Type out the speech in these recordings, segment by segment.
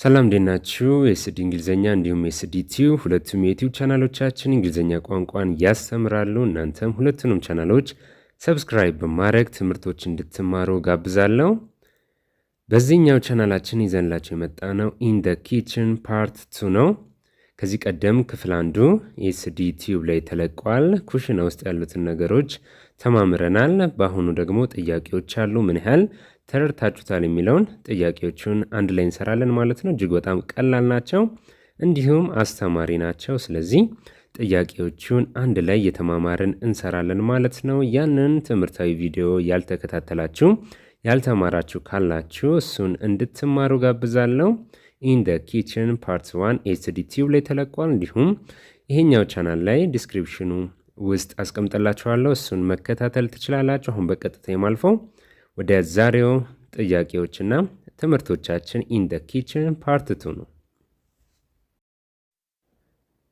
ሰላም እንዴት ናችሁ? ኤስዲ እንግሊዘኛ እንዲሁም ኤስዲ ቲዩብ ሁለቱም የዩቲዩብ ቻናሎቻችን እንግሊዘኛ ቋንቋን ያስተምራሉ። እናንተም ሁለቱንም ቻናሎች ሰብስክራይብ በማድረግ ትምህርቶች እንድትማሩ ጋብዛለሁ። በዚህኛው ቻናላችን ይዘንላችሁ የመጣነው ኢን ዘ ኪችን ፓርት 2 ነው። ከዚህ ቀደም ክፍል 1 ኤስዲ ቲዩብ ላይ ተለቋል። ኩሽና ውስጥ ያሉትን ነገሮች ተማምረናል። በአሁኑ ደግሞ ጥያቄዎች አሉ። ምን ያህል ተረድታችሁታል የሚለውን ጥያቄዎቹን አንድ ላይ እንሰራለን ማለት ነው። እጅግ በጣም ቀላል ናቸው፣ እንዲሁም አስተማሪ ናቸው። ስለዚህ ጥያቄዎቹን አንድ ላይ የተማማርን እንሰራለን ማለት ነው። ያንን ትምህርታዊ ቪዲዮ ያልተከታተላችሁ ያልተማራችሁ ካላችሁ እሱን እንድትማሩ ጋብዛለሁ። ኢን ዘ ኪችን ፓርት 1 ኤስዲ ቲዩብ ላይ ተለቋል። እንዲሁም ይሄኛው ቻናል ላይ ዲስክሪፕሽኑ ውስጥ አስቀምጠላችኋለሁ፣ እሱን መከታተል ትችላላችሁ። አሁን በቀጥታ የማልፈው ወደ ዛሬው ጥያቄዎችና ትምህርቶቻችን ኢን ዘ ኪችን ፓርት 2 ነው።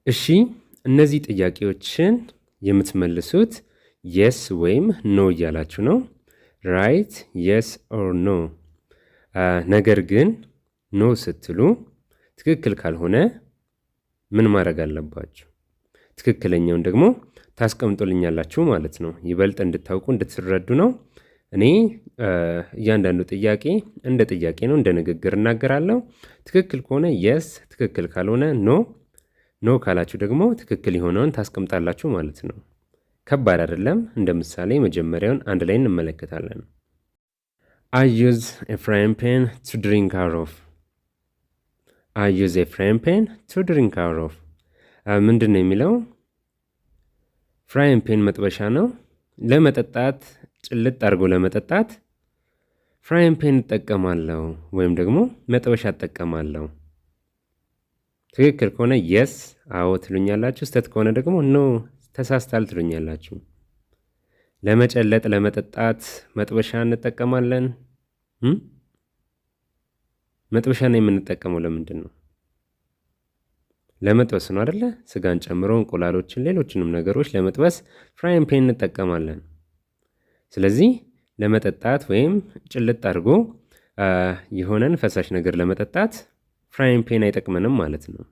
እሺ፣ እነዚህ ጥያቄዎችን የምትመልሱት የስ ወይም ኖ እያላችሁ ነው። ራይት የስ ኦር ኖ። ነገር ግን ኖ ስትሉ ትክክል ካልሆነ ምን ማድረግ አለባችሁ? ትክክለኛውን ደግሞ ታስቀምጡልኛላችሁ ማለት ነው። ይበልጥ እንድታውቁ እንድትረዱ ነው። እኔ እያንዳንዱ ጥያቄ እንደ ጥያቄ ነው፣ እንደ ንግግር እናገራለሁ። ትክክል ከሆነ የስ፣ ትክክል ካልሆነ ኖ፣ ኖ ካላችሁ ደግሞ ትክክል የሆነውን ታስቀምጣላችሁ ማለት ነው። ከባድ አይደለም። እንደ ምሳሌ መጀመሪያውን አንድ ላይ እንመለከታለን። I use a frying pan to drink out of. I use a frying pan to drink out of. ምንድን ነው የሚለው? ፍራይንግ ፔን መጥበሻ ነው። ለመጠጣት ጭልጥ አድርጎ ለመጠጣት ፍራይንግ ፔን እጠቀማለሁ ወይም ደግሞ መጥበሻ እጠቀማለሁ። ትክክል ከሆነ የስ አዎ ትሉኛላችሁ። ስህተት ከሆነ ደግሞ ኖ ተሳስታል ትሉኛላችሁ። ለመጨለጥ ለመጠጣት መጥበሻ እንጠቀማለን። መጥበሻ ነው የምንጠቀመው ለምንድን ነው? ለመጥበስ ነው አይደለ? ስጋን ጨምሮ እንቁላሎችን፣ ሌሎችንም ነገሮች ለመጥበስ ፍራይንግ ፔን እንጠቀማለን። ስለዚህ ለመጠጣት ወይም ጭልጥ አድርጎ የሆነን ፈሳሽ ነገር ለመጠጣት ፍራይንግ ፔን አይጠቅመንም ማለት ነው።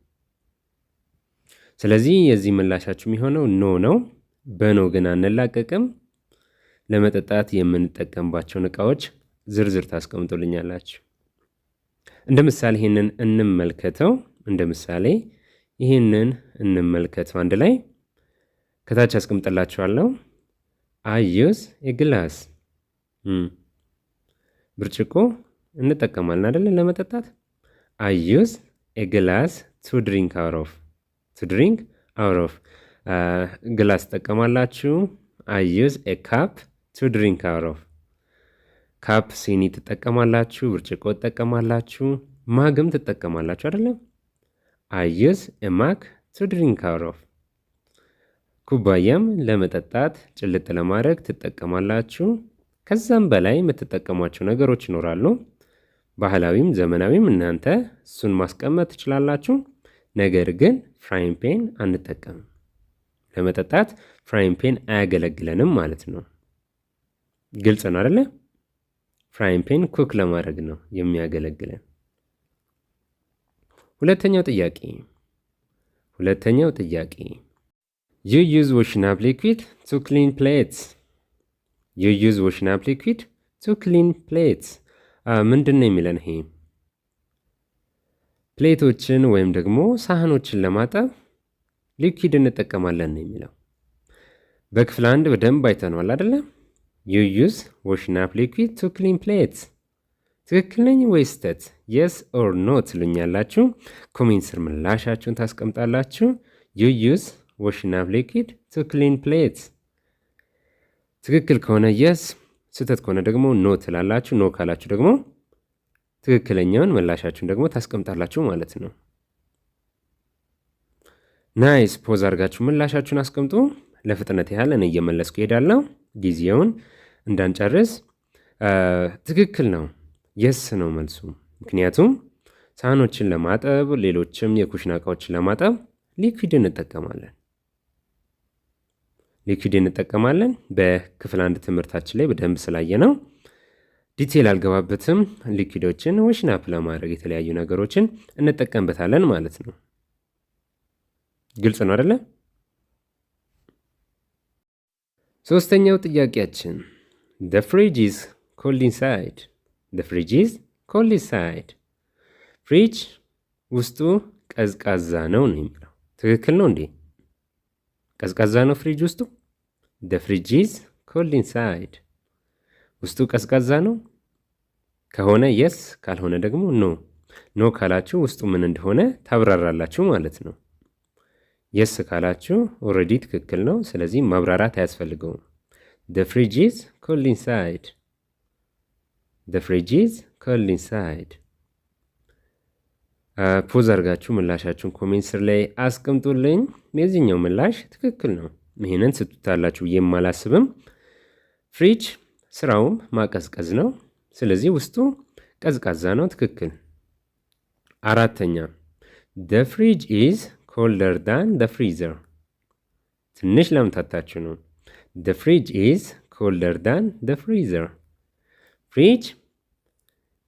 ስለዚህ የዚህ ምላሻችሁ የሚሆነው ኖ ነው። በኖ ግን አንላቀቅም። ለመጠጣት የምንጠቀምባቸውን እቃዎች ዝርዝር ታስቀምጡልኛላችሁ። እንደ ምሳሌ ይህንን እንመልከተው። አንድ ላይ ከታች አስቀምጥላችኋለሁ። I use a glass. ብርጭቆ እንጠቀማለን አይደል ለመጠጣት። I use a glass to drink out of. ግላስ ትጠቀማላችሁ። I use a cup to drink out of. ካፕ ሲኒ ትጠቀማላችሁ። ብርጭቆ ትጠቀማላችሁ። ማግም ትጠቀማላችሁ አይደለም። I use a mug to drink out of. ኩባያም ለመጠጣት ጭልጥ ለማድረግ ትጠቀማላችሁ። ከዛም በላይ የምትጠቀሟቸው ነገሮች ይኖራሉ። ባህላዊም ዘመናዊም እናንተ እሱን ማስቀመጥ ትችላላችሁ። ነገር ግን ፍራይንግ ፔን አንጠቀምም። ለመጠጣት ፍራይንግ ፔን አያገለግለንም ማለት ነው። ግልጽ ነው አይደለ? ፍራይንግ ፔን ኩክ ለማድረግ ነው የሚያገለግለን። ሁለተኛው ጥያቄ You use washing up liquid to clean plates. ምንድን ነው የሚለን ይሄ? ፕሌቶችን ወይም ደግሞ ሳህኖችን ለማጠብ ሊኩዊድ እንጠቀማለን ነው የሚለው። በክፍል 1 በደንብ አይተነዋል አይደለ? You use washing up liquid to clean plates. ትክክል ነኝ ወይስ ስህተት? yes or no ትሉኛላችሁ። ኮሜንት ስር ምላሻችሁን ታስቀምጣላችሁ። You use washing up liquid to clean plates. ትክክል ከሆነ yes፣ ስህተት ከሆነ ደግሞ ኖ ትላላችሁ። ኖ ካላችሁ ደግሞ ትክክለኛውን ምላሻችሁን ደግሞ ታስቀምጣላችሁ ማለት ነው። ናይስ። ፖዝ አድርጋችሁ ምላሻችሁን አስቀምጡ። ለፍጥነት ያህል እኔ እየመለስኩ እሄዳለሁ፣ ጊዜውን እንዳንጨርስ። ትክክል ነው፣ የስ ነው መልሱ። ምክንያቱም ሳህኖችን ለማጠብ ሌሎችም የኩሽና እቃዎችን ለማጠብ ሊኩዊድ እንጠቀማለን። በክፍል 1 ትምህርታችን ላይ በደንብ ስላየ ነው። ዲቴል አልገባበትም። ሊኩዊዶችን ዌሽን አፕ ለማድረግ የተለያዩ ነገሮችን እንጠቀምበታለን ማለት ነው። ግልጽ ነው አይደለ? ሶስተኛው ጥያቄያችን the fridge is cold inside the fridge is cold inside ፍሪጅ ውስጡ ቀዝቃዛ ነው የሚለው ትክክል ነው እንዴ? ቀዝቃዛ ነው ፍሪጅ ውስጡ? the fridge is cold inside ውስጡ ቀዝቃዛ ነው ከሆነ የስ፣ ካልሆነ ደግሞ ኖ ካላችሁ ውስጡ ምን እንደሆነ ታብራራላችሁ ማለት ነው። የስ ካላችሁ ኦልሬዲ ትክክል ነው፣ ስለዚህ ማብራራት አያስፈልገውም። the fridge is cold inside the fridge is cold inside ፖዝ አድርጋችሁ ምላሻችሁን ኮሜንት ስር ላይ አስቀምጡልኝ። የዚህኛው ምላሽ ትክክል ነው። ይሄንን ስትታላችሁ ብዬ የማላስብም። ፍሪጅ ስራውም ማቀዝቀዝ ነው፣ ስለዚህ ውስጡ ቀዝቃዛ ነው። ትክክል። አራተኛ the fridge is colder than the freezer ትንሽ ለምታታችሁ ነው። the fridge is colder than the freezer ፍሪጅ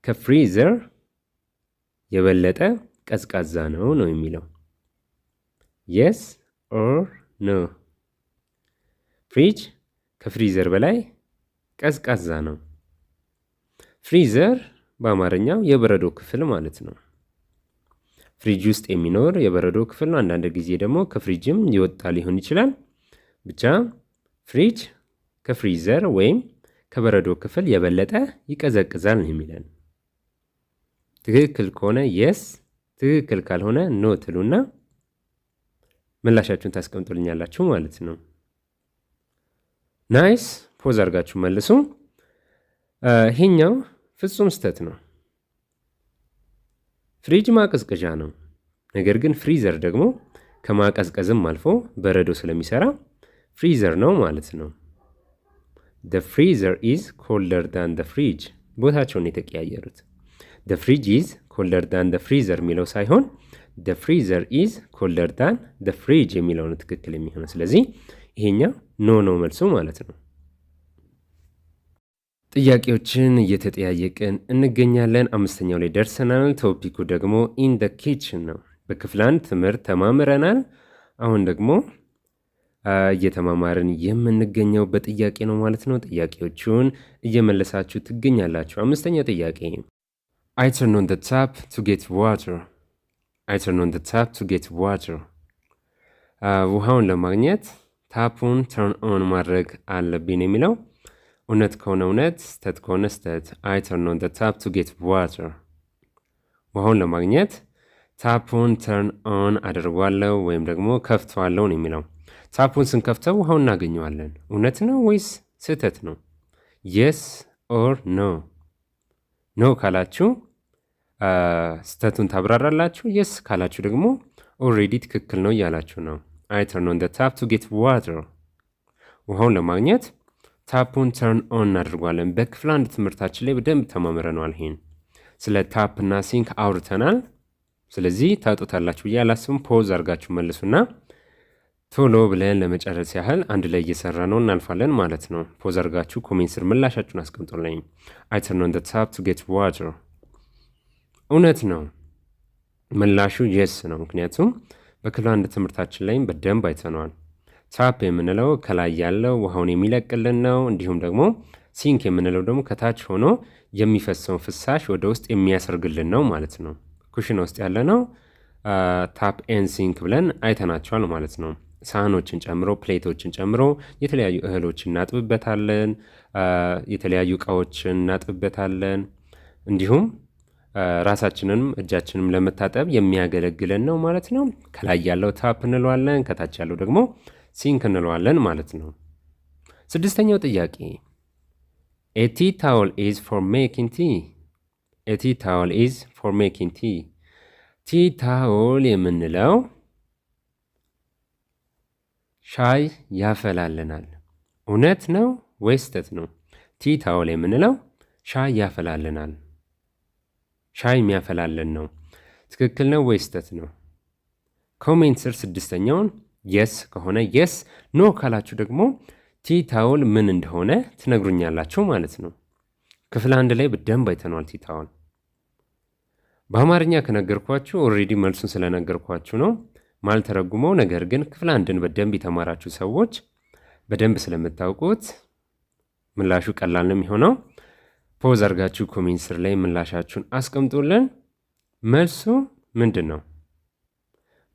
ከፍሪዘር የበለጠ ቀዝቃዛ ነው የሚለው yes or no ፍሪጅ ከፍሪዘር በላይ ቀዝቃዛ ነው። ፍሪዘር በአማርኛው የበረዶ ክፍል ማለት ነው። ፍሪጅ ውስጥ የሚኖር የበረዶ ክፍል ነው። አንዳንድ ጊዜ ደግሞ ከፍሪጅም ይወጣ ሊሆን ይችላል። ብቻ ፍሪጅ ከፍሪዘር ወይም ከበረዶ ክፍል የበለጠ ይቀዘቅዛል ነው የሚለን። ትክክል ከሆነ የስ፣ ትክክል ካልሆነ ኖ ትሉና ምላሻችሁን ታስቀምጡልኛላችሁ ማለት ነው። ናይስ። ፖዝ አድርጋችሁ መልሱ። ይሄኛው ፍጹም ስህተት ነው። ፍሪጅ ማቀዝቀዣ ነው። ነገር ግን ፍሪዘር ደግሞ ከማቀዝቀዝም አልፎ በረዶ ስለሚሰራ ፍሪዘር ነው ማለት ነው። the freezer is colder than the fridge ቦታቸውን የተቀያየሩት። the fridge is colder than the freezer የሚለው ሳይሆን the freezer is colder than the fridge የሚለው ነው ትክክል የሚሆነው። ስለዚህ ይሄኛው ኖ መልሱ ማለት ነው። ጥያቄዎችን እየተጠያየቅን እንገኛለን። አምስተኛው ላይ ደርሰናል። ቶፒኩ ደግሞ ኢን ደ ኪችን ነው። በክፍል 1 ትምህርት ተማምረናል። አሁን ደግሞ እየተማማርን የምንገኘው በጥያቄ ነው ማለት ነው። ጥያቄዎቹን እየመለሳችሁ ትገኛላችሁ። አምስተኛው ጥያቄ I turn on the tap to get water. I turn on the tap to get water. ውሃውን ለማግኘት ታፑን ተርን ኦን ማድረግ አለብኝ የሚለው እውነት ከሆነ እውነት፣ ስተት ከሆነ ስተት። I turn on the tap to get water. ውሃውን ለማግኘት ታፑን ተርን ኦን አድርጓለሁ ወይም ደግሞ ከፍተዋለሁ ነው የሚለው። ታፑን ስንከፍተው ውሃውን እናገኘዋለን። እውነት ነው ወይስ ስህተት ነው? የስ ኦር ኖ። ኖ ካላችሁ ስተቱን ታብራራላችሁ። የስ ካላችሁ ደግሞ ኦልሬዲ ትክክል ነው እያላችሁ ነው። I turn on the tap to get water. ውሃውን ለማግኘት ታፑን ተርን ኦን እናደርጓለን። በክፍል 1 ትምህርታችን ላይ በደንብ ተማምረናል። ይሄን ስለ ታፕ እና ሲንክ አውርተናል። ስለዚህ ታውጡታላችሁ ብዬ አላስብም። ፖዝ አድርጋችሁ መልሱና ቶሎ ብለን ለመጨረስ ያህል አንድ ላይ እየሰራ ነው እናልፋለን ማለት ነው። ፖዝ አድርጋችሁ ኮሜንት ስር ምላሻችሁን አስቀምጡልኝ። I turn on the tap to get water. እውነት ነው። ምላሹ የስ ነው። ምክንያቱም በክፍል 1 ትምህርታችን ላይም በደንብ አይተነዋል። ታፕ የምንለው ከላይ ያለው ውሃውን የሚለቅልን ነው። እንዲሁም ደግሞ ሲንክ የምንለው ደግሞ ከታች ሆኖ የሚፈሰውን ፍሳሽ ወደ ውስጥ የሚያሰርግልን ነው ማለት ነው። ኩሽና ውስጥ ያለ ነው ታፕ ኤን ሲንክ ብለን አይተናቸዋል ማለት ነው። ሳህኖችን ጨምሮ ፕሌቶችን ጨምሮ የተለያዩ እህሎችን እናጥብበታለን፣ የተለያዩ እቃዎችን እናጥብበታለን። እንዲሁም ራሳችንንም እጃችንም ለመታጠብ የሚያገለግለን ነው ማለት ነው። ከላይ ያለው ታፕ እንለዋለን፣ ከታች ያለው ደግሞ ሲንክ እንለዋለን ማለት ነው። ስድስተኛው ጥያቄ A tea towel is for making tea. A tea towel is for making tea. ቲ ታወል የምንለው ሻይ ያፈላልናል። እውነት ነው ወይስ ስህተት ነው? ቲ ታወል የምንለው ሻይ ያፈላልናል። ሻይ የሚያፈላልን ነው። ትክክል ነው ወይስ ስህተት ነው? ኮሜንት ስር ስድስተኛውን የስ ከሆነ የስ፣ ኖ ካላችሁ ደግሞ ቲ ታወል ምን እንደሆነ ትነግሩኛላችሁ ማለት ነው። ክፍል 1 ላይ በደንብ አይተነዋል ቲታውን። በአማርኛ ከነገርኳችሁ ኦልሬዲ መልሱን ስለነገርኳችሁ ነው ማልተረጉመው። ነገር ግን ክፍል 1ን በደንብ የተማራችሁ ሰዎች በደንብ ስለምታውቁት ምላሹ ቀላል ነው የሚሆነው። ፖዝ አድርጋችሁ ኮሜንት ስር ላይ ምላሻችሁን አስቀምጡልን። መልሱ ምንድን ነው?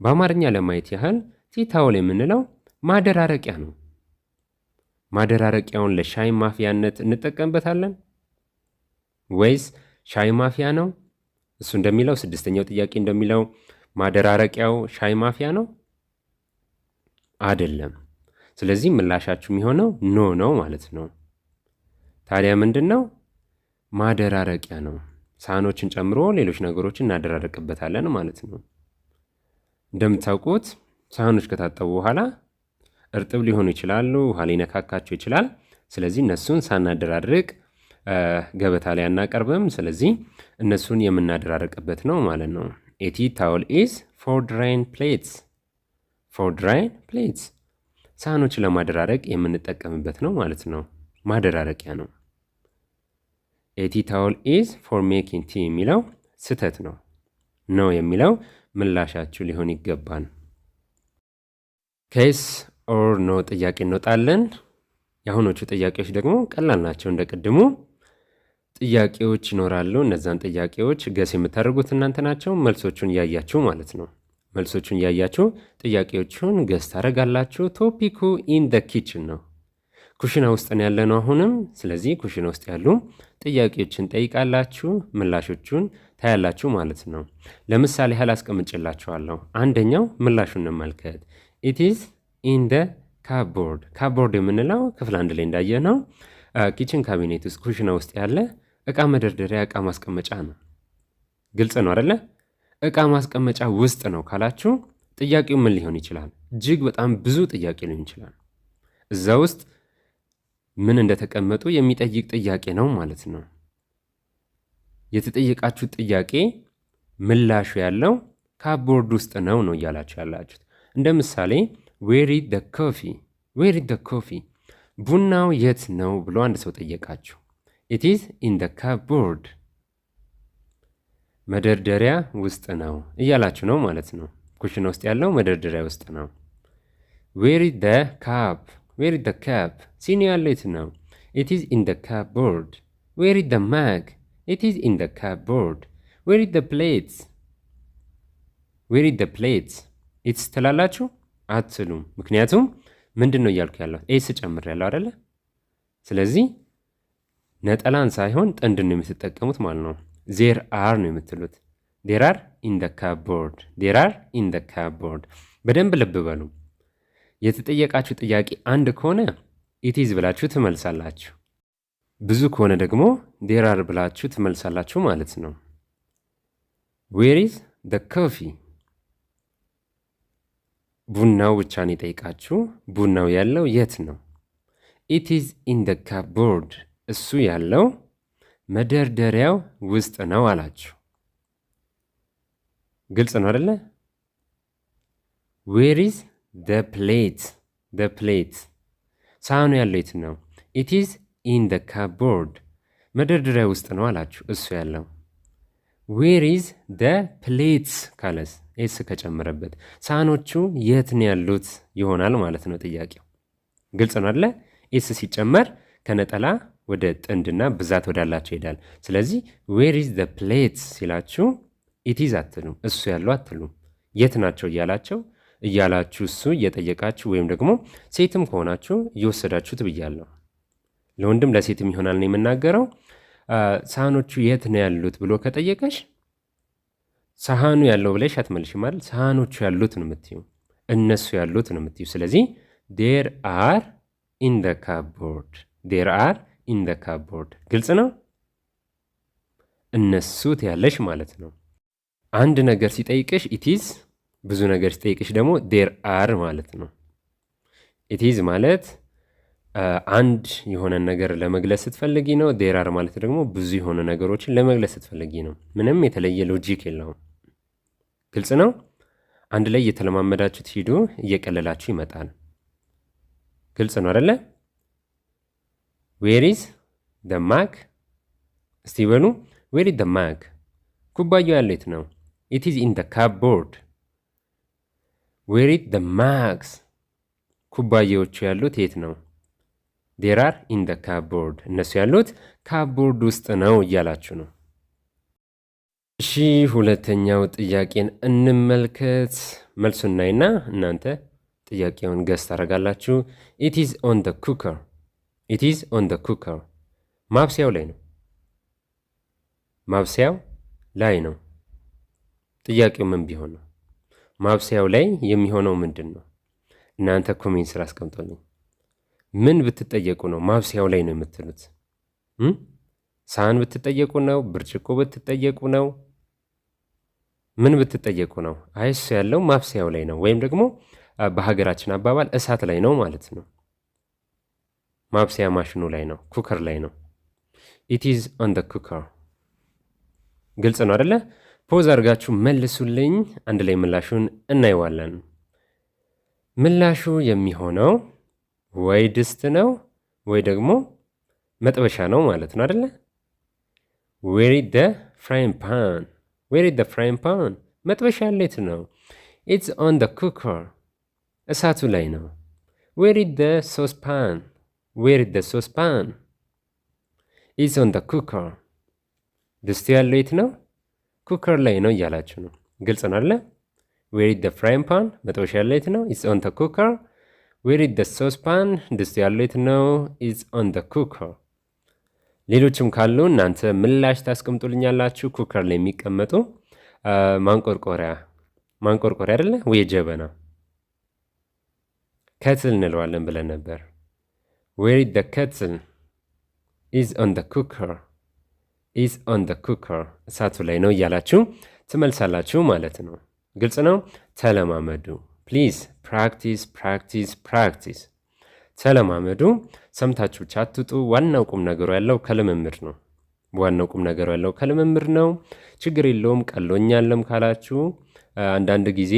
በአማርኛ ለማየት ያህል ቲታውል የምንለው ማደራረቂያ ነው። ማደራረቂያውን ለሻይ ማፍያነት እንጠቀምበታለን ወይስ ሻይ ማፍያ ነው? እሱ እንደሚለው 6ኛው ጥያቄ እንደሚለው ማደራረቂያው ሻይ ማፍያ ነው አይደለም። ስለዚህ ምላሻችሁ የሚሆነው ኖ ነው ማለት ነው። ታዲያ ምንድን ነው? ማደራረቂያ ነው። ሳህኖችን ጨምሮ ሌሎች ነገሮችን እናደራረቅበታለን ማለት ነው። እንደምታውቁት ሳህኖች ከታጠቡ በኋላ እርጥብ ሊሆኑ ይችላሉ፣ ውሃ ሊነካካቸው ይችላል። ስለዚህ እነሱን ሳናደራርቅ ገበታ ላይ አናቀርብም። ስለዚህ እነሱን የምናደራርቅበት ነው ማለት ነው። A tea towel is for drying plates. For drying plates. ሳህኖችን ለማደራረቅ የምንጠቀምበት ነው ማለት ነው። ማደራረቂያ ነው። A tea towel is for making tea የሚለው ስህተት ነው። ነው የሚለው ምላሻችሁ ሊሆን ይገባል። ኬስ ኦር ኖ ጥያቄ እንወጣለን። የአሁኖቹ ጥያቄዎች ደግሞ ቀላል ናቸው። እንደቅድሙ ጥያቄዎች ይኖራሉ። እነዛን ጥያቄዎች ገስ የምታደርጉት እናንተ ናቸው። መልሶቹን እያያችሁ ማለት ነው። መልሶቹን እያያችሁ ጥያቄዎቹን ገስ ታደርጋላችሁ። ቶፒኩ ኢን ደ ኪችን ነው። ኩሽና ውስጥ ነው ያለነው አሁንም። ስለዚህ ኩሽና ውስጥ ያሉ ጥያቄዎችን ጠይቃላችሁ፣ ምላሾቹን ታያላችሁ ማለት ነው። ለምሳሌ ያህል አስቀምጭላችኋለሁ። አንደኛው ምላሹን እንመልከት። ኢት ኢዝ ኢን ደ ካቦርድ። ካቦርድ የምንለው ክፍል 1 ላይ እንዳየነው ኪችን ካቢኔት ውስጥ ኩሽና ውስጥ ያለ እቃ መደርደሪያ፣ እቃ ማስቀመጫ ነው። ግልጽ ነው አይደለ? እቃ ማስቀመጫ ውስጥ ነው ካላችሁ ጥያቄው ምን ሊሆን ይችላል? እጅግ በጣም ብዙ ጥያቄ ሊሆን ይችላል። እዛ ውስጥ ምን እንደተቀመጡ የሚጠይቅ ጥያቄ ነው ማለት ነው። የተጠየቃችሁ ጥያቄ ምላሹ ያለው ካቦርድ ውስጥ ነው እያላችሁ ያላችሁት። እንደ ምሳሌ ዌር ኢዝ ደ ኮፊ፣ ዌር ኢዝ ደ ኮፊ፣ ቡናው የት ነው ብሎ አንድ ሰው ጠየቃችሁ። ኢት ኢዝ ኢን ደ ካቦርድ፣ መደርደሪያ ውስጥ ነው እያላችሁ ነው ማለት ነው። ኩሽና ውስጥ ያለው መደርደሪያ ውስጥ ነው። ዌር ኢዝ ደ ካፕ፣ ዌር ኢዝ ደ ካፕ፣ ሲኒ ያለው የት ነው? ኢት ኢዝ ኢን ደ ካቦርድ። ዌር ኢዝ ደ ማግ፣ ኢት ኢዝ ኢን ደ ካቦርድ። ዌር ኢዝ ደ ፕሌትስ፣ ዌር ኢዝ ደ ፕሌትስ። ኢትስ ትላላችሁ አትሉም። ምክንያቱም ምንድን ነው እያልኩ ያለው? ኤስ ጨምር ያለው አይደለ? ስለዚህ ነጠላን ሳይሆን ጥንድን ነው የምትጠቀሙት ማለት ነው። ዜር አር ነው የምትሉት። ዴር አር ኢን ደ ካቦርድ፣ ዴር አር ኢን ደ ካቦርድ። በደንብ ልብ በሉ። የተጠየቃችሁ ጥያቄ አንድ ከሆነ ኢቲዝ ብላችሁ ትመልሳላችሁ። ብዙ ከሆነ ደግሞ ዴር አር ብላችሁ ትመልሳላችሁ ማለት ነው። ዌር ኢዝ ደ ኮፊ፣ ቡናው ብቻ ነው የጠይቃችሁ። ቡናው ያለው የት ነው? ኢት ኢዝ ኢን ደ ካቦርድ፣ እሱ ያለው መደርደሪያው ውስጥ ነው አላችሁ። ግልጽ ነው አይደለ? ዌር ኢዝ ደ ፕሌት፣ ደ ፕሌት፣ ሳህኑ ያለው የት ነው? ኢት ኢዝ ኢን ደ ካቦርድ፣ መደርደሪያ ውስጥ ነው አላችሁ። እሱ ያለው ዌር ኢዝ ደ ፕሌትስ ካለስ ኤስ ከጨመረበት ሳህኖቹ የት ነው ያሉት ይሆናል ማለት ነው ጥያቄው። ግልጽ ነው አይደለ? ኤስ ሲጨመር ከነጠላ ወደ ጥንድና ብዛት ወዳላቸው ይሄዳል። ስለዚህ ዌር ኢዝ ደ ፕሌትስ ሲላችሁ ኢት ኢዝ አትሉም፣ እሱ ያለው አትሉም። የት ናቸው እያላችሁ እሱ እየጠየቃችሁ ወይም ደግሞ ሴትም ከሆናችሁ እየወሰዳችሁት ብያለሁ። ለወንድም ለሴትም ይሆናል ነው የምናገረው። ሳህኖቹ የት ነው ያሉት ብሎ ከጠየቀሽ ሳህኑ ያለው ብለሽ አትመልሽም አይደል? ሳህኖቹ ያሉት ነው የምትዩ፣ እነሱ ያሉት ነው የምትዩ። ስለዚህ ዴር አር ኢን ደ ካቦርድ፣ ዴር አር ኢን ደ ካቦርድ። ግልጽ ነው። እነሱ ትያለሽ ማለት ነው። አንድ ነገር ሲጠይቅሽ ኢቲዝ፣ ብዙ ነገር ሲጠይቅሽ ደግሞ ዴር አር ማለት ነው። ኢቲዝ ማለት አንድ የሆነ ነገር ለመግለጽ ስትፈልጊ ነው። ዴር አር ማለት ደግሞ ብዙ የሆነ ነገሮችን ለመግለጽ ስትፈልጊ ነው። ምንም የተለየ ሎጂክ የለውም። ግልጽ ነው። አንድ ላይ እየተለማመዳችሁት ሂዱ፣ እየቀለላችሁ ይመጣል። ግልጽ ነው አይደለ? ዌር ኢዝ ደ ማግ፣ እስቲ በሉ ዌር ኢዝ ዘ ማግ? ኩባያው ያለው የት ነው? ኢት ኢዝ ኢን ዘ ካፕቦርድ። ዌር ኢዝ ዘ ማግስ? ኩባያዎቹ ያሉት የት ነው? ዴር አር ኢን ዘ ካፕቦርድ። እነሱ ያሉት ካፕቦርድ ውስጥ ነው እያላችሁ ነው። እሺ ሁለተኛው ጥያቄን እንመልከት። መልሱን እናይና እናንተ ጥያቄውን ገስ ታደርጋላችሁ። ኢት ኢዝ ኦን ዘ ኩከር። ኢት ኢዝ ኦን ዘ ኩከር። ማብሰያው ላይ ነው። ማብሰያው ላይ ነው። ጥያቄው ምን ቢሆን ነው? ማብሰያው ላይ የሚሆነው ምንድን ነው? እናንተ ኮሜንት ስራ አስቀምጦልኝ። ምን ብትጠየቁ ነው ማብሰያው ላይ ነው የምትሉት? ሳህን ብትጠየቁ ነው? ብርጭቆ ብትጠየቁ ነው? ምን ብትጠየቁ ነው? አይሱ ያለው ማብሰያው ላይ ነው፣ ወይም ደግሞ በሀገራችን አባባል እሳት ላይ ነው ማለት ነው። ማብሰያ ማሽኑ ላይ ነው፣ ኩከር ላይ ነው። ኢት ኢዝ ኦን ዘ ኩከር። ግልጽ ነው አደለ? ፖዝ አድርጋችሁ መልሱልኝ። አንድ ላይ ምላሹን እናየዋለን። ምላሹ የሚሆነው ወይ ድስት ነው ወይ ደግሞ መጥበሻ ነው ማለት ነው አደለ? ዌር ኢዝ ዘ ፍራይንግ ፓን? ዌር ኢዝ ዘ ፍራይንግ ፓን? መጥበሻ ያለት ነው። ኢትስ ኦን ዘ ኩከር። እሳቱ ላይ ነው። ዌር ኢዝ ዘ ሶስ ፓን? ዌር ኢዝ ዘ ሶስ ፓን? ኢትስ ኦን ዘ ኩከር። ድስቱ ያለው የት ነው? ኩከር ላይ ነው እያላችሁ ነው። ግልጽ ነው አለ? ዌር ኢዝ ዘ ፍራይንግ ፓን? መጥበሻ ያለው የት ነው? ኢትስ ኦን ዘ ኩከር። ዌር ኢዝ ዘ ሶስ ፓን? ድስቱ ያለው የት ነው? ኢትስ ኦን ዘ ኩከር። ሌሎችም ካሉ እናንተ ምላሽ ታስቀምጡልኛላችሁ። ኩከር ላይ የሚቀመጡ ማንቆርቆሪያ አይደለ ወይ? ጀበና ከትል እንለዋለን ብለን ነበር። ዌር ኢዝ ዘ ከትል? ኢዝ ኦን ዘ ኩከር። ኢዝ ኦን ዘ ኩከር። እሳቱ ላይ ነው እያላችሁ ትመልሳላችሁ ማለት ነው። ግልጽ ነው። ተለማመዱ ፕሊዝ። ፕራክቲስ ፕራክቲስ ፕራክቲስ። ተለማመዱ። ሰምታችሁ ብቻ አትጡ። ዋናው ቁም ነገሩ ያለው ከልምምድ ነው። ዋናው ቁም ነገሩ ያለው ከልምምድ ነው። ችግር የለውም ቀሎኛለም ካላችሁ አንዳንድ ጊዜ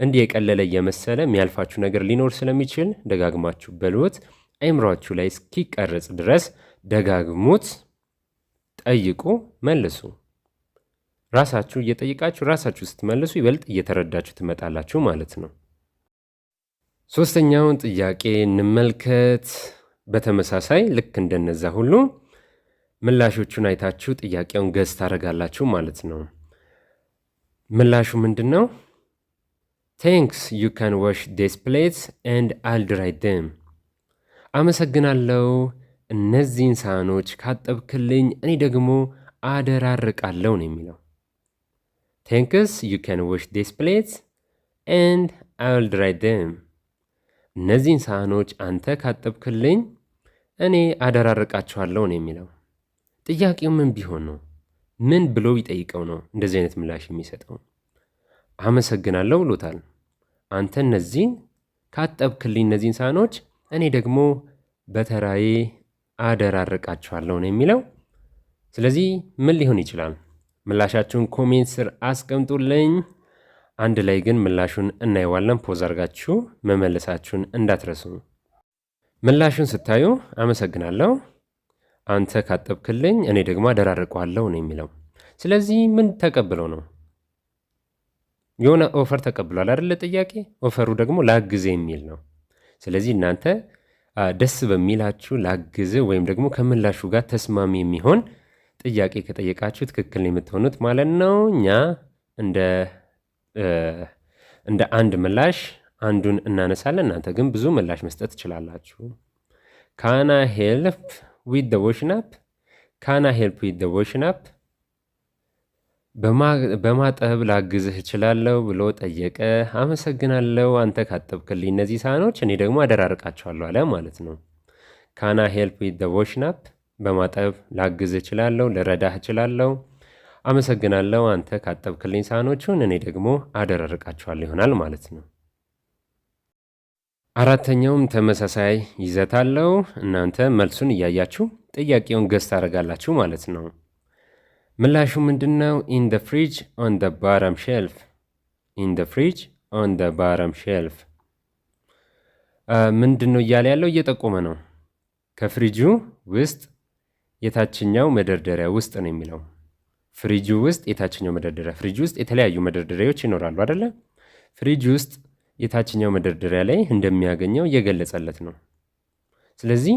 እንዲህ የቀለለ እየመሰለ የሚያልፋችሁ ነገር ሊኖር ስለሚችል ደጋግማችሁ በሉት። አይምሯችሁ ላይ እስኪቀረጽ ድረስ ደጋግሙት። ጠይቁ፣ መልሱ። ራሳችሁ እየጠይቃችሁ ራሳችሁ ስትመልሱ ይበልጥ እየተረዳችሁ ትመጣላችሁ ማለት ነው። ሶስተኛውን ጥያቄ እንመልከት። በተመሳሳይ ልክ እንደነዛ ሁሉ ምላሾቹን አይታችሁ ጥያቄውን ገዝ ታደርጋላችሁ ማለት ነው። ምላሹ ምንድን ነው? ቴንክስ ዩ ካን ዋሽ ዴስ ፕሌትስ ኤንድ አል ድራይ ደም። አመሰግናለሁ እነዚህን ሳህኖች ካጠብክልኝ እኔ ደግሞ አደራርቃለሁ ነው የሚለው። ቴንክስ ዩ ካን ዋሽ ዴስ ፕሌትስ ኤንድ አል ድራይ ደም። እነዚህን ሳህኖች አንተ ካጠብክልኝ እኔ አደራርቃቸዋለሁ ነው የሚለው። ጥያቄው ምን ቢሆን ነው? ምን ብሎ ይጠይቀው ነው እንደዚህ አይነት ምላሽ የሚሰጠው? አመሰግናለሁ ብሎታል። አንተ እነዚህን ካጠብክልኝ እነዚህን ሳህኖች እኔ ደግሞ በተራዬ አደራርቃቸዋለሁ ነው የሚለው። ስለዚህ ምን ሊሆን ይችላል? ምላሻችሁን ኮሜንት ስር አስቀምጡልኝ። አንድ ላይ ግን ምላሹን እናየዋለን። ፖዝ አድርጋችሁ መመለሳችሁን እንዳትረሱ። ምላሹን ስታዩ አመሰግናለሁ አንተ ካጠብክልኝ እኔ ደግሞ አደራርቀዋለሁ ነው የሚለው። ስለዚህ ምን ተቀብለው ነው? የሆነ ኦፈር ተቀብሏል አይደለ? ጥያቄ ኦፈሩ ደግሞ ላግዝ የሚል ነው። ስለዚህ እናንተ ደስ በሚላችሁ ላግዝ ወይም ደግሞ ከምላሹ ጋር ተስማሚ የሚሆን ጥያቄ ከጠየቃችሁ ትክክል የምትሆኑት ማለት ነው። እኛ እንደ አንድ ምላሽ አንዱን እናነሳለን። እናንተ ግን ብዙ ምላሽ መስጠት ትችላላችሁ። ካና ሄልፕ ዊዝ ዘ ዋሽንግ አፕ? ካና ሄልፕ ዊዝ ዘ ዋሽንግ አፕ? በማጠብ ላግዝህ እችላለሁ ብሎ ጠየቀ። አመሰግናለሁ አንተ ካጠብክልኝ እነዚህ ሳህኖች እኔ ደግሞ አደራርቃቸዋለሁ አለ ማለት ነው። ካና ሄልፕ ዊዝ ዘ ዋሽንግ አፕ? በማጠብ ላግዝህ እችላለሁ፣ ልረዳህ እችላለሁ። አመሰግናለሁ አንተ ካጠብክልኝ ሳህኖቹን እኔ ደግሞ አደራርቃቸዋለሁ ይሆናል ማለት ነው። አራተኛውም ተመሳሳይ ይዘት አለው። እናንተ መልሱን እያያችሁ ጥያቄውን ገዝ ታደርጋላችሁ ማለት ነው። ምላሹ ምንድን ነው? ኢን ዘ ፍሪጅ ኦን ዘ ባረም ሼልፍ። ኢን ዘ ፍሪጅ ኦን ዘ ባረም ሼልፍ ምንድን ነው እያለ ያለው? እየጠቆመ ነው። ከፍሪጁ ውስጥ የታችኛው መደርደሪያ ውስጥ ነው የሚለው። ፍሪጁ ውስጥ የታችኛው መደርደሪያ፣ ፍሪጁ ውስጥ የተለያዩ መደርደሪያዎች ይኖራሉ አይደለ? ፍሪጁ ውስጥ የታችኛው መደርደሪያ ላይ እንደሚያገኘው እየገለጸለት ነው። ስለዚህ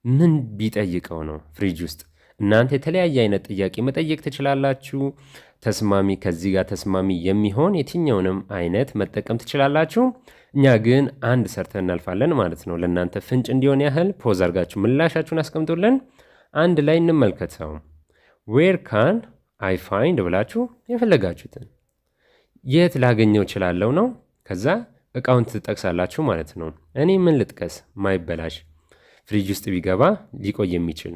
ምን ቢጠይቀው ነው ፍሪጅ ውስጥ? እናንተ የተለያየ አይነት ጥያቄ መጠየቅ ትችላላችሁ። ተስማሚ ከዚህ ጋር ተስማሚ የሚሆን የትኛውንም አይነት መጠቀም ትችላላችሁ። እኛ ግን አንድ ሰርተን እናልፋለን ማለት ነው። ለእናንተ ፍንጭ እንዲሆን ያህል ፖዝ አድርጋችሁ ምላሻችሁን አስቀምጡልን። አንድ ላይ እንመልከተው። ዌር ካን አይ ፋይንድ ብላችሁ የፈለጋችሁትን የት ላገኘው እችላለሁ ነው። ከዛ እቃውን ትጠቅሳላችሁ ማለት ነው። እኔ ምን ልጥቀስ? ማይበላሽ ፍሪጅ ውስጥ ቢገባ ሊቆይ የሚችል።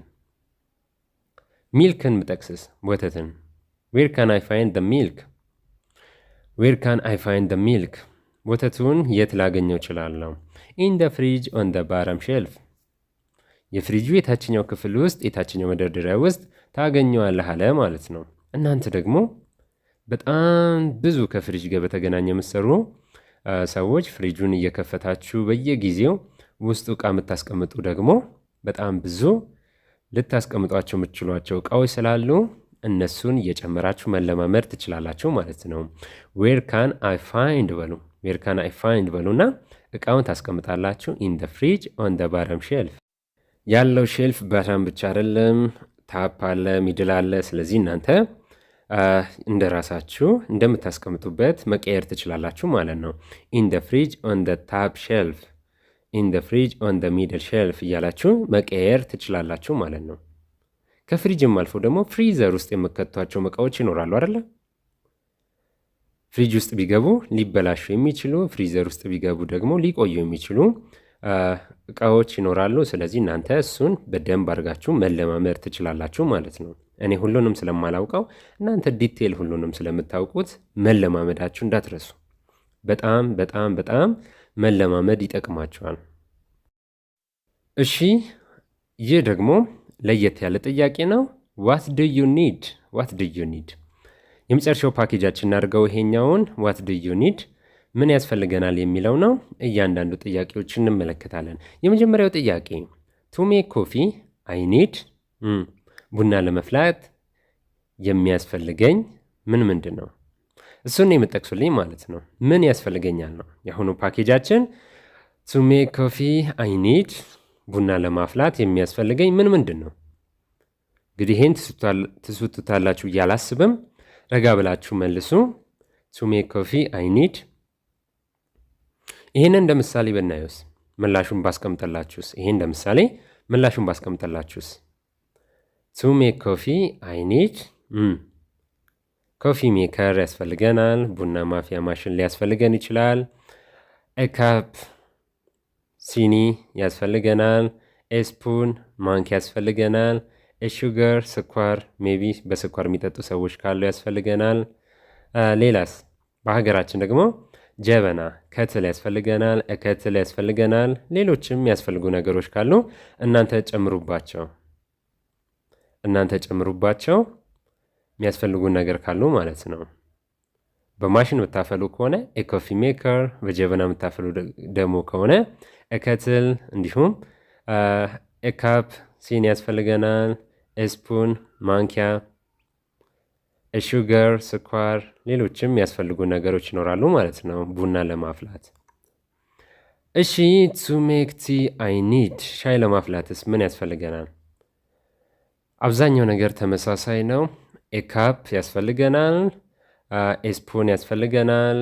ሚልክን ብጠቅስስ? ወተትን። ዌር ካን አይ ፋይንድ ደ ሚልክ? ዌር ካን አይ ፋይንድ ደ ሚልክ? ወተቱን የት ላገኘው እችላለሁ? ኢን ደ ፍሪጅ ኦን ደ ባረም ሼልፍ። የፍሪጁ የታችኛው ክፍል ውስጥ የታችኛው መደርደሪያ ውስጥ ታገኘዋለህ አለ ማለት ነው። እናንተ ደግሞ በጣም ብዙ ከፍሪጅ ጋር በተገናኘ የምትሰሩ ሰዎች ፍሪጁን እየከፈታችሁ በየጊዜው ውስጡ እቃ የምታስቀምጡ ደግሞ በጣም ብዙ ልታስቀምጧቸው የምትችሏቸው እቃዎች ስላሉ እነሱን እየጨመራችሁ መለማመድ ትችላላችሁ ማለት ነው። ዌር ካን አይ ፋይንድ በሉ። ዌር ካን አይ ፋይንድ በሉና እቃውን ታስቀምጣላችሁ። ኢን ደ ፍሪጅ ኦን ደ ባረም ሼልፍ። ያለው ሼልፍ ባታም ብቻ አይደለም፣ ታፕ አለ፣ ሚድል አለ። ስለዚህ እናንተ እንደ ራሳችሁ እንደምታስቀምጡበት መቀየር ትችላላችሁ ማለት ነው። ኢን ደ ፍሪጅ ኦን ደ ታፕ ሼልፍ፣ ኢን ደ ፍሪጅ ኦን ደ ሚድል ሼልፍ እያላችሁ መቀየር ትችላላችሁ ማለት ነው። ከፍሪጅም አልፎ ደግሞ ፍሪዘር ውስጥ የምከቷቸው እቃዎች ይኖራሉ አይደለ? ፍሪጅ ውስጥ ቢገቡ ሊበላሹ የሚችሉ፣ ፍሪዘር ውስጥ ቢገቡ ደግሞ ሊቆዩ የሚችሉ እቃዎች ይኖራሉ። ስለዚህ እናንተ እሱን በደንብ አድርጋችሁ መለማመድ ትችላላችሁ ማለት ነው። እኔ ሁሉንም ስለማላውቀው እናንተ ዲቴል ሁሉንም ስለምታውቁት መለማመዳችሁ እንዳትረሱ። በጣም በጣም በጣም መለማመድ ይጠቅማችኋል። እሺ፣ ይህ ደግሞ ለየት ያለ ጥያቄ ነው። ዋት ዱ ዩ ኒድ? ዋት ዱ ዩ ኒድ? የመጨረሻው ፓኬጃችን እናድርገው ይሄኛውን። ዋት ዱ ዩ ኒድ ምን ያስፈልገናል የሚለው ነው። እያንዳንዱ ጥያቄዎች እንመለከታለን። የመጀመሪያው ጥያቄ ቱ ሜክ ኮፊ አይ ኒድ፣ ቡና ለመፍላት የሚያስፈልገኝ ምንድን ነው? እሱን የምጠቅሱልኝ ማለት ነው። ምን ያስፈልገኛል ነው የአሁኑ ፓኬጃችን። ቱ ሜክ ኮፊ አይ ኒድ፣ ቡና ለማፍላት የሚያስፈልገኝ ምንድን ነው? እንግዲህ ይህን ትስቱታላችሁ እያላስብም ረጋ ብላችሁ መልሱ። ቱ ሜክ ኮፊ አይ ኒድ። ይህንን እንደ ምሳሌ ብናየውስ፣ ምላሹን ባስቀምጠላችሁስ? ይሄን እንደ ምሳሌ ምላሹን ባስቀምጠላችሁስ? ቱ ሜክ ኮፊ አይ ኒድ ኮፊ ሜከር ያስፈልገናል። ቡና ማፊያ ማሽን ሊያስፈልገን ይችላል። ኤካፕ ሲኒ ያስፈልገናል። ኤስፑን ማንኪያ ያስፈልገናል። ኤሹገር ስኳር፣ ሜቢ በስኳር የሚጠጡ ሰዎች ካሉ ያስፈልገናል። ሌላስ? በሀገራችን ደግሞ ጀበና ከትል ያስፈልገናል። ከትል ያስፈልገናል። ሌሎችም የሚያስፈልጉ ነገሮች ካሉ እናንተ ጨምሩባቸው የሚያስፈልጉ ነገር ካሉ ማለት ነው። በማሽን የምታፈሉ ከሆነ ኤኮፊ ሜከር፣ በጀበና የምታፈሉ ደግሞ ከሆነ ኤከትል፣ እንዲሁም ኤካፕ ሲኒ ያስፈልገናል። ኤስፑን ማንኪያ፣ ሹገር ስኳር፣ ሌሎችም የሚያስፈልጉ ነገሮች ይኖራሉ ማለት ነው ቡና ለማፍላት። እሺ ቱ ሜክ ቲ አይ ኒድ፣ ሻይ ለማፍላትስ ምን ያስፈልገናል? አብዛኛው ነገር ተመሳሳይ ነው። ኤካፕ ያስፈልገናል። ኤስፑን ያስፈልገናል።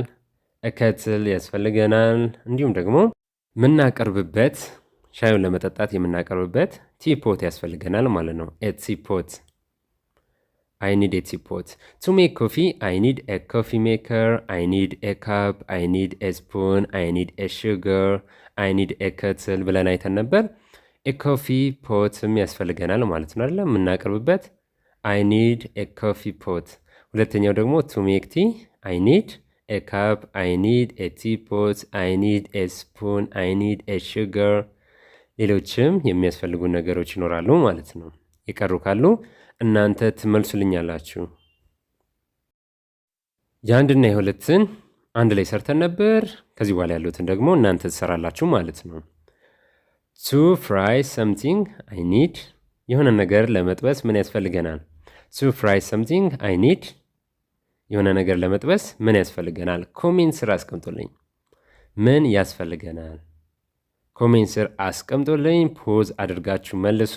ኤከትል ያስፈልገናል። እንዲሁም ደግሞ የምናቀርብበት ሻዩን ለመጠጣት የምናቀርብበት ቲፖት ያስፈልገናል ማለት ነው። ቲፖት I need a teapot. To make coffee, I need a coffee maker, I need a cup, I need a spoon, I need a sugar, I need a kettle ብለን አይተን ነበር። ኮፊ ፖትም ያስፈልገናል ማለት ነው አይደል? የምናቀርብበት I need a coffee pot። ሁለተኛው ደግሞ to make tea, I need a cup, I need a teapot, I need a spoon, I need a sugar። ሌሎችም የሚያስፈልጉ ነገሮች ይኖራሉ ማለት ነው። የቀሩ ካሉ እናንተ ትመልሱልኛላችሁ። የአንድና የሁለትን አንድ ላይ ሰርተን ነበር። ከዚህ በኋላ ያሉትን ደግሞ እናንተ ትሰራላችሁ ማለት ነው። ቱ ፍራይ ሰምቲንግ አይ ኒድ የሆነ ነገር ለመጥበስ ምን ያስፈልገናል? to fry something I need የሆነ ነገር ለመጥበስ ምን ያስፈልገናል? ኮሜንት ስር አስቀምጡልኝ። ምን ያስፈልገናል? ኮሜንት ስር አስቀምጡልኝ። ፖዝ አድርጋችሁ መልሱ።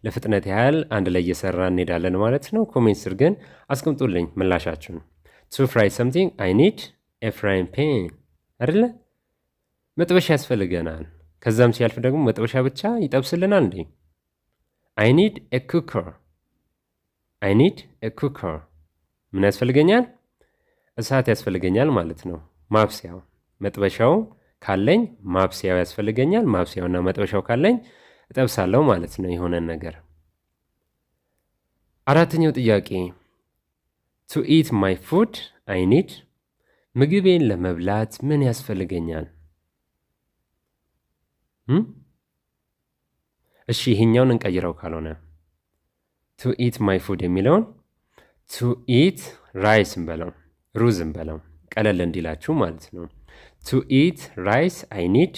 ለፍጥነት ያህል አንድ ላይ እየሰራ እንሄዳለን ማለት ነው። ኮሜንት ስር ግን አስቀምጡልኝ ምላሻችሁን። to fry something I need a frying pan አይደለ? መጥበሻ ያስፈልገናል። ከዛም ሲያልፍ ደግሞ መጥበሻ ብቻ ይጠብስልናል እንዴ? I need a cooker I need a cooker ምን ያስፈልገኛል? እሳት ያስፈልገኛል ማለት ነው። ማብሰያው መጥበሻው ካለኝ ማብሰያው ያስፈልገኛል። ማብሰያውና መጥበሻው ካለኝ እጠብሳለሁ ማለት ነው የሆነን ነገር። አራተኛው ጥያቄ to eat my food I need ምግቤን ለመብላት ምን ያስፈልገኛል? እሺ ይሄኛውን እንቀይረው ካልሆነ to eat my food የሚለውን to eat rice እንበለው፣ ሩዝ እንበለው ቀለል እንዲላችሁ ማለት ነው። to eat rice I need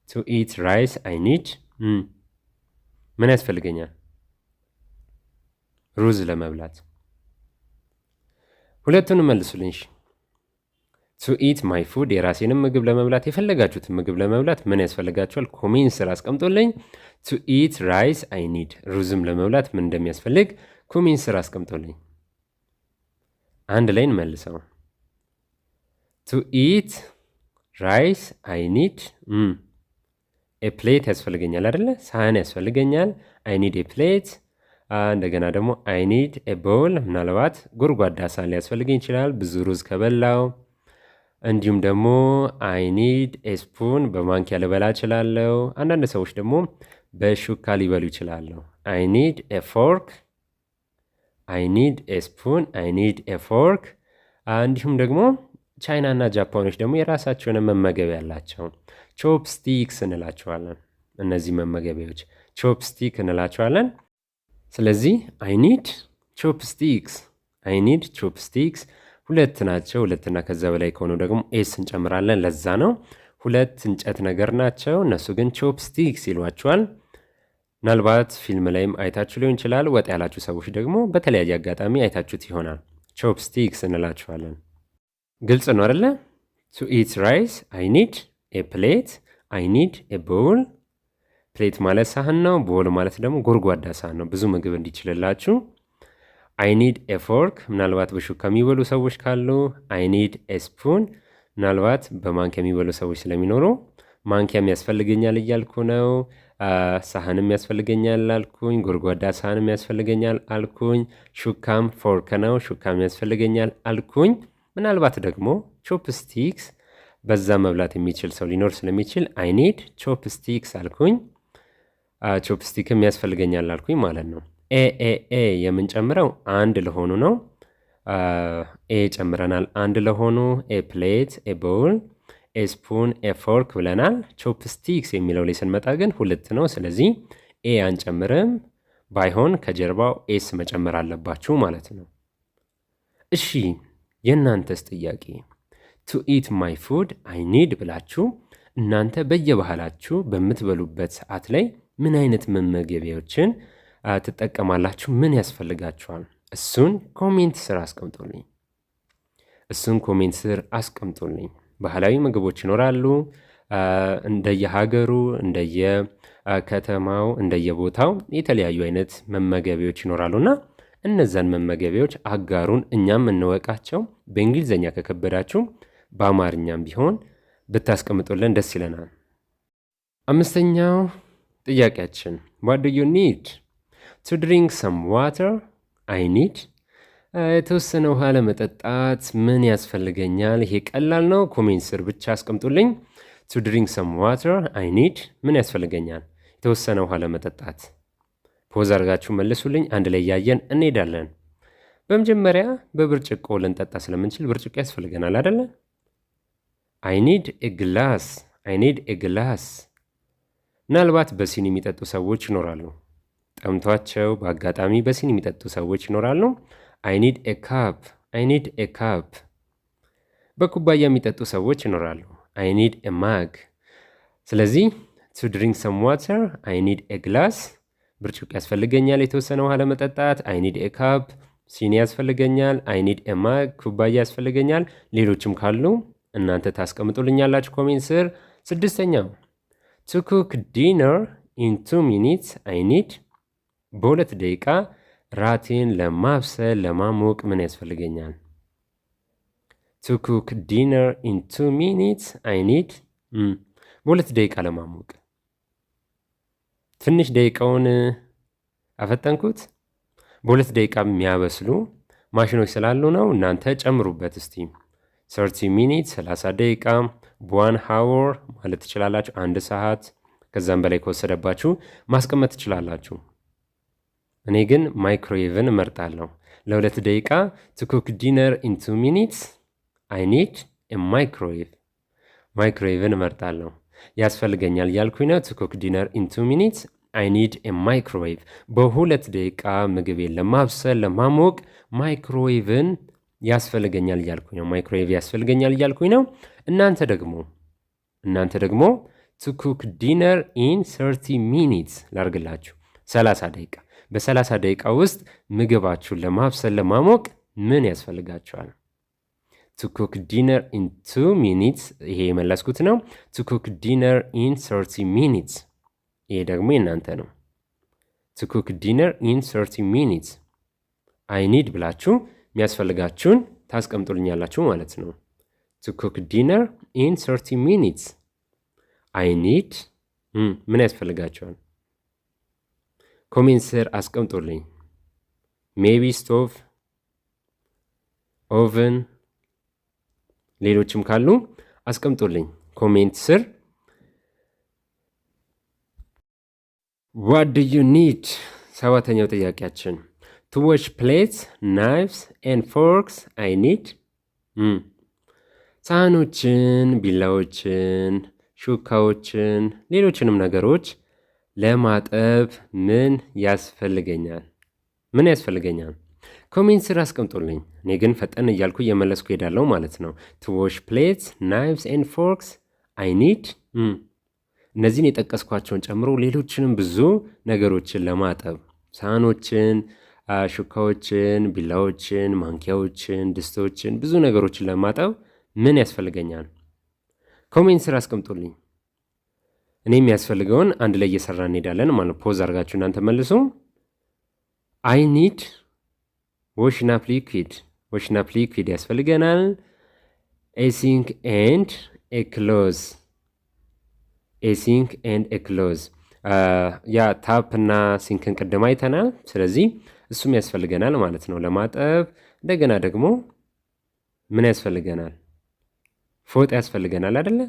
to eat rice I need ምን ያስፈልገኛል? ሩዝ ለመብላት። ሁለቱንም መልሱልኝ። to eat my food የራሴንም ምግብ ለመብላት የፈለጋችሁትን ምግብ ለመብላት ምን ያስፈልጋችኋል? ኮሜንት ስር አስቀምጡልኝ። to eat rice I need ሩዝም ለመብላት ምን እንደሚያስፈልግ ኮሜንት ስር አስቀምጡልኝ። አንድ ላይ እንመልሰው። to eat rice I need a plate ያስፈልገኛል አይደለ? ሳህን ያስፈልገኛል። I need a plate እንደገና ደግሞ I need a bowl ምናልባት ጎድጓዳ ሳህን ሊያስፈልገኝ ይችላል ብዙ ሩዝ ከበላው። እንዲሁም ደግሞ I need a spoon በማንኪያ ልበላ እችላለሁ። አንዳንድ ሰዎች ደግሞ በሹካ ሊበሉ ይችላሉ። I need a fork I need a spoon I need a fork እንዲሁም ደግሞ ቻይና እና ጃፓኖች ደግሞ የራሳቸውን መመገቢያ ያላቸው ቾፕስቲክስ እንላቸዋለን። እነዚህ መመገቢያዎች ቾፕስቲክ እንላቸዋለን። ስለዚህ I need chopsticks I need chopsticks ሁለት ናቸው። ሁለትና ከዛ በላይ ከሆኑ ደግሞ ኤስ እንጨምራለን። ለዛ ነው ሁለት እንጨት ነገር ናቸው። እነሱ ግን ቾፕስቲክስ ይሏቸዋል። ምናልባት ፊልም ላይም አይታችሁ ሊሆን ይችላል። ወጥ ያላችሁ ሰዎች ደግሞ በተለያየ አጋጣሚ አይታችሁት ይሆናል። ቾፕስቲክስ እንላቸዋለን። ግልጽ ነው አይደለ? to eat rice I need a plate I need a bowl ፕሌት ማለት ሳህን ነው። ቦል ማለት ደግሞ ጎድጓዳ ሳህን ነው ብዙ ምግብ እንዲችልላችሁ። I need a fork ምናልባት በሹካ የሚበሉ ሰዎች ካሉ I need a spoon ምናልባት በማንኪያ የሚበሉ ሰዎች ስለሚኖሩ ማንኪያም ያስፈልገኛል እያልኩ ነው። ሳህንም ያስፈልገኛል አልኩኝ። ጎድጓዳ ሳህንም ያስፈልገኛል አልኩኝ። ሹካም ፎርክ ነው ሹካም ያስፈልገኛል አልኩኝ። ምናልባት ደግሞ ቾፕስቲክስ በዛ መብላት የሚችል ሰው ሊኖር ስለሚችል I need chopsticks አልኩኝ። ቾፕስቲክም ያስፈልገኛል አልኩኝ ማለት ነው። ኤ የምንጨምረው አንድ ለሆኑ ነው። ኤ ጨምረናል አንድ ለሆኑ ኤ ፕሌት ኤ ቦል ኤ ስፑን ኤ ፎርክ ብለናል። ቾፕስቲክስ የሚለው ላይ ስንመጣ ግን ሁለት ነው። ስለዚህ ኤ አንጨምርም። ባይሆን ከጀርባው ኤስ መጨመር አለባችሁ ማለት ነው። እሺ የእናንተስ ጥያቄ to eat my food I need ብላችሁ እናንተ በየባህላችሁ በምትበሉበት ሰዓት ላይ ምን አይነት መመገቢያዎችን ትጠቀማላችሁ? ምን ያስፈልጋችኋል? እሱን ኮሜንት ስር አስቀምጡልኝ። ባህላዊ ምግቦች ይኖራሉ። እንደየሀገሩ፣ እንደየከተማው፣ እንደየቦታው የተለያዩ አይነት መመገቢያዎች ይኖራሉና እነዛን መመገቢያዎች አጋሩን፣ እኛም እንወቃቸው። በእንግሊዝኛ ከከበዳችሁ በአማርኛም ቢሆን ብታስቀምጡልን ደስ ይለናል። አምስተኛው ጥያቄያችን what do you need to drink some water I need የተወሰነ ውሃ ለመጠጣት ምን ያስፈልገኛል? ይሄ ቀላል ነው። ኮሜንት ስር ብቻ አስቀምጡልኝ። to drink some water I need ምን ያስፈልገኛል? የተወሰነ ውሃ ለመጠጣት። ፖዝ አድርጋችሁ መልሱልኝ። አንድ ላይ ያየን እንሄዳለን። በመጀመሪያ በብርጭቆ ልንጠጣ ስለምንችል ብርጭቆ ያስፈልገናል አይደለ? I need a glass ምናልባት በሲኒ የሚጠጡ ሰዎች ይኖራሉ። ጠምቷቸው በአጋጣሚ በሲኒ የሚጠጡ ሰዎች ይኖራሉ። I need a cup በኩባያ የሚጠጡ ሰዎች ይኖራሉ። I need a mug ስለዚህ to drink some water I need a glass ብርጭቆ ያስፈልገኛል የተወሰነ ውሃ ለመጠጣት። አይ ኒድ ኤ ካፕ ሲኒ ያስፈልገኛል። አይ ኒድ ኤ ማግ ኩባያ ያስፈልገኛል። ሌሎችም ካሉ እናንተ ታስቀምጡልኛላችሁ ኮሜንት ስር። ስድስተኛው ቱ ኩክ ዲነር ኢን 2 ሚኒትስ አይ ኒድ በ2 ደቂቃ ራቴን ለማብሰል ለማሞቅ ምን ያስፈልገኛል? ቱ ኩክ ዲነር ኢን 2 ሚኒትስ አይ ኒድ በ2 ደቂቃ ለማሞቅ። ትንሽ ደቂቃውን አፈጠንኩት። በ2 ደቂቃ የሚያበስሉ ማሽኖች ስላሉ ነው። እናንተ ጨምሩበት እስቲ 30 ሚኒት 30 ደቂቃ በ1 ሃወር ማለት ትችላላችሁ። 1 ሰዓት ከዛም በላይ ከወሰደባችሁ ማስቀመጥ ትችላላችሁ። እኔ ግን ማይክሮዌቭን እመርጣለሁ። ለ2 ደቂቃ ቱ ኩክ ዲነር ኢን 2 ሚኒትስ አይ ኒድ ኤ ማይክሮዌቭ። ማይክሮዌቭን እመርጣለሁ። ያስፈልገኛል እያልኩኝ ነው። ቱ ኩክ ዲነር ኢን 2 ሚኒትስ አይ ኒድ ኤ ማይክሮዌቭ። በ2 ደቂቃ ምግቤን ለማብሰል ለማሞቅ ማይክሮዌቭን ያስፈልገኛል እያልኩኝ ነው። ማይክሮዌቭ ያስፈልገኛል እያልኩኝ ነው። እናንተ ደግሞ ቱ ኩክ ዲነር ኢን 30 ሚኒትስ ላርግላችሁ። 30 ደቂቃ። በ30 ደቂቃ ውስጥ ምግባችሁን ለማብሰል ለማሞቅ ምን ያስፈልጋችኋል? ቱ ኩክ ዲነር ኢን 2 ሚኒትስ ይሄ የመለስኩት ነው። ቱ ኩክ ዲነር ኢን 30 ሚኒትስ ይሄ ደግሞ የእናንተ ነው። ቱ ኩክ ዲነር ኢን 30 ሚኒትስ አይ ኒድ ብላችሁ የሚያስፈልጋችሁን ታስቀምጡልኛላችሁ ማለት ነው። ቱ ኩክ ዲነር ኢን 30 ሚኒትስ አይ ኒድ ምን ያስፈልጋቸዋል? ኮሜንት ስር አስቀምጡልኝ። ሜቢ ስቶቭ፣ ኦቨን፣ ሌሎችም ካሉ አስቀምጡልኝ ኮሜንት ስር። ዋት ዱ ዩ ኒድ? 7ኛው ጥያቄያችን ቱ ዋሽ ፕሌትስ ናይፍስ ኤንድ ፎርክስ አይ ኒድ ሳህኖችን፣ ቢላዎችን፣ ሹካዎችን፣ ሌሎችንም ነገሮች ለማጠብ ምን ያስፈልገኛል? ምን ያስፈልገኛል? ኮሜንት ስር አስቀምጡልኝ። እኔ ግን ፈጠን እያልኩ እየመለስኩ ሄዳለሁ ማለት ነው። ቱ ዋሽ ፕሌትስ ናይፍስ ኤንድ ፎርክስ አይ ኒድ እነዚህን የጠቀስኳቸውን ጨምሮ ሌሎችንም ብዙ ነገሮችን ለማጠብ ሳህኖችን፣ ሹካዎችን፣ ቢላዎችን፣ ማንኪያዎችን፣ ድስቶችን፣ ብዙ ነገሮችን ለማጠብ ምን ያስፈልገኛል? ኮሜንት ስር አስቀምጡልኝ። እኔ የሚያስፈልገውን አንድ ላይ እየሰራ እንሄዳለን ማለት ፖዝ አድርጋችሁ እናንተ መልሱ። አይ ኒድ ዋሽንግ አፕ ሊኩዊድ። ዋሽንግ አፕ ሊኩዊድ ያስፈልገናል። ኤ ሲንክ ኤንድ ኤ ክሎዝ። ኤ ሲንክ ኤንድ ኤ ክሎዝ ያ ታፕ እና ሲንክን ቅድም አይተናል። ስለዚህ እሱም ያስፈልገናል ማለት ነው ለማጠብ። እንደገና ደግሞ ምን ያስፈልገናል? ፎጣ ያስፈልገናል አይደለ?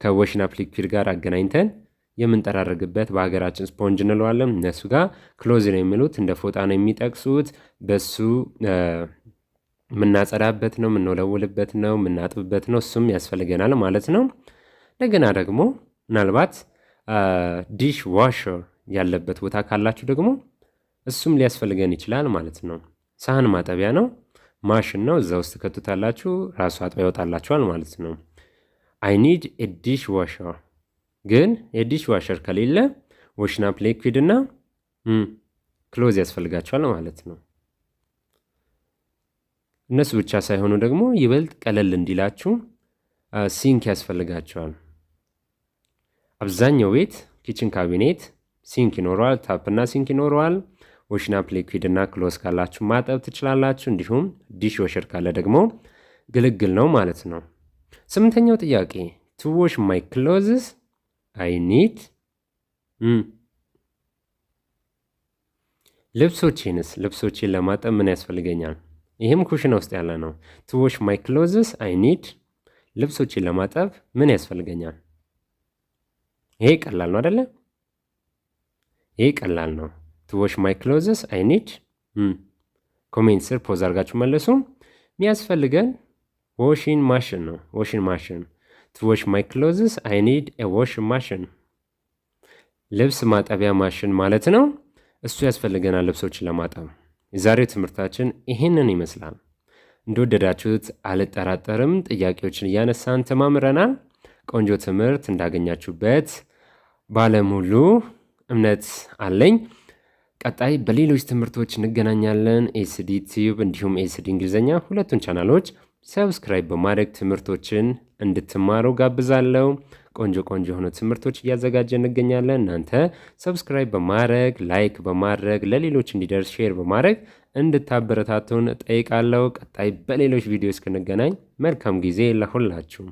ከዋሽንግ አፕ ሊኩዊድ ጋር አገናኝተን የምንጠራረግበት በሀገራችን ስፖንጅ እንለዋለን። እነሱ ጋር ክሎዝ ነው የሚሉት፣ እንደ ፎጣ ነው የሚጠቅሱት። በሱ የምናጸዳበት ነው፣ የምንወለውልበት ነው፣ የምናጥብበት ነው። እሱም ያስፈልገናል ማለት ነው። እንደገና ደግሞ ምናልባት ዲሽ ዋሸር ያለበት ቦታ ካላችሁ ደግሞ እሱም ሊያስፈልገን ይችላል ማለት ነው። ሳህን ማጠቢያ ነው፣ ማሽን ነው። እዛ ውስጥ ከቱታላችሁ ራሱ አጥባ ይወጣላችኋል ማለት ነው። አይ ኒድ ኤ ዲሽ ዋሸር። ግን የዲሽ ዋሸር ከሌለ ዋሽንግ አፕ ሊኩዊድ እና ክሎዝ ያስፈልጋችኋል ማለት ነው። እነሱ ብቻ ሳይሆኑ ደግሞ ይበልጥ ቀለል እንዲላችሁ ሲንክ ያስፈልጋቸዋል። አብዛኛው ቤት ኪችን ካቢኔት ሲንክ ይኖረዋል፣ ታፕና ሲንክ ይኖረዋል። ዋሽንግ አፕ ሊኩዊድ እና ክሎዝ ካላችሁ ማጠብ ትችላላችሁ። እንዲሁም ዲሽ ዋሸር ካለ ደግሞ ግልግል ነው ማለት ነው። 8ኛው ጥያቄ ቱ ዋሽ ማይ ክሎዝስ አይ ኒድ ልብሶቼን ለማጠብ ምን ያስፈልገኛል? ይህም ኩሽና ውስጥ ያለ ነው። ቱ ዋሽ ማይ ክሎዝስ አይ ኒድ ልብሶቼን ለማጠብ ምን ያስፈልገኛል? ይሄ ቀላል ነው አይደለ? ይሄ ቀላል ነው። ቱ ዋሽ ማይ ክሎዝስ አይ ኒድ ኮሜንት ስር ፖዝ አድርጋችሁ መለሱ። የሚያስፈልገን ዋሽንግ ማሽን ነው። ዋሽንግ ማሽን ቱ ዋሽ ማይ ክሎዝስ አይ ኒድ ኤ ዋሽንግ ማሽን ልብስ ማጠቢያ ማሽን ማለት ነው። እሱ ያስፈልገናል ልብሶችን ለማጠብ። የዛሬው ትምህርታችን ይሄንን ይመስላል። እንደወደዳችሁት አልጠራጠርም። ጥያቄዎችን እያነሳን ተማምረናል። ቆንጆ ትምህርት እንዳገኛችሁበት ባለሙሉ እምነት አለኝ። ቀጣይ በሌሎች ትምህርቶች እንገናኛለን። ኤስዲ ቲዩብ እንዲሁም ኤስዲ እንግሊዝኛ ሁለቱን ቻናሎች ሰብስክራይብ በማድረግ ትምህርቶችን እንድትማሩ ጋብዛለሁ። ቆንጆ የሆኑ ትምህርቶች እያዘጋጀ እንገኛለን። እናንተ ሰብስክራይብ በማድረግ ላይክ በማድረግ ለሌሎች እንዲደርስ ሼር በማድረግ እንድታበረታቱን ጠይቃለሁ። ቀጣይ በሌሎች ቪዲዮ እስክንገናኝ መልካም ጊዜ ለሁላችሁም።